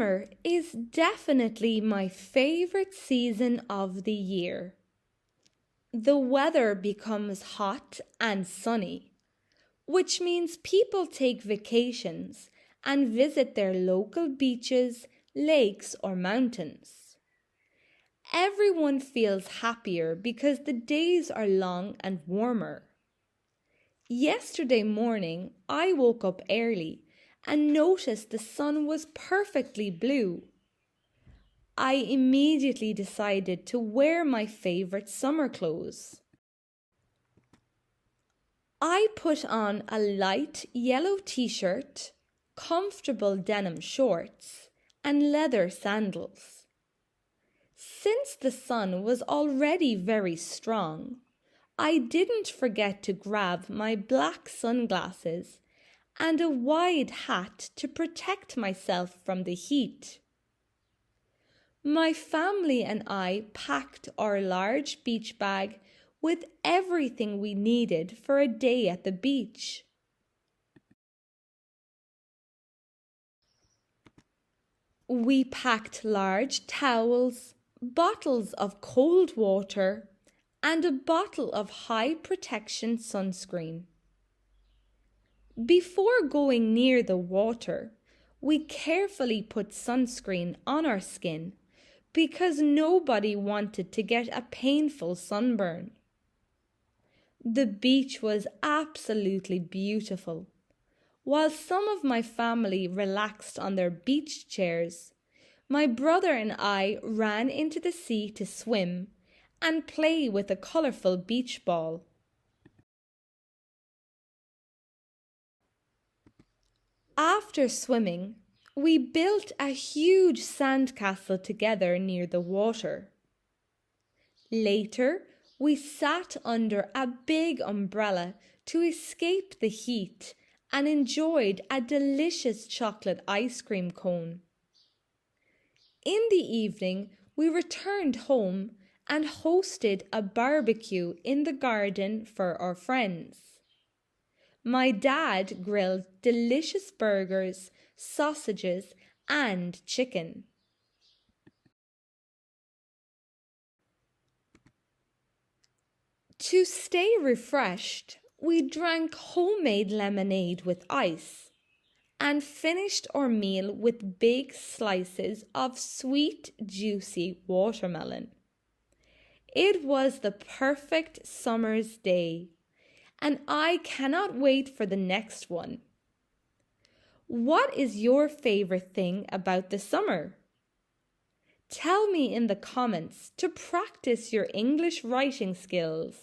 Summer is definitely my favorite season of the year. The weather becomes hot and sunny, which means people take vacations and visit their local beaches, lakes, or mountains. Everyone feels happier because the days are long and warmer. Yesterday morning, I woke up early and noticed the sun was perfectly blue. I immediately decided to wear my favorite summer clothes. I put on a light yellow t-shirt, comfortable denim shorts, and leather sandals. Since the sun was already very strong, I didn't forget to grab my black sunglasses and a wide hat to protect myself from the heat. My family and I packed our large beach bag with everything we needed for a day at the beach. We packed large towels, bottles of cold water, and a bottle of high protection sunscreen. Before going near the water, we carefully put sunscreen on our skin because nobody wanted to get a painful sunburn. The beach was absolutely beautiful. While some of my family relaxed on their beach chairs, my brother and I ran into the sea to swim and play with a colourful beach ball. After swimming, we built a huge sandcastle together near the water. Later, we sat under a big umbrella to escape the heat and enjoyed a delicious chocolate ice cream cone. In the evening, we returned home and hosted a barbecue in the garden for our friends. My dad grilled delicious burgers, sausages, and chicken. To stay refreshed, we drank homemade lemonade with ice and finished our meal with big slices of sweet, juicy watermelon. It was the perfect summer's day, and I cannot wait for the next one. What is your favorite thing about the summer? Tell me in the comments to practice your English writing skills.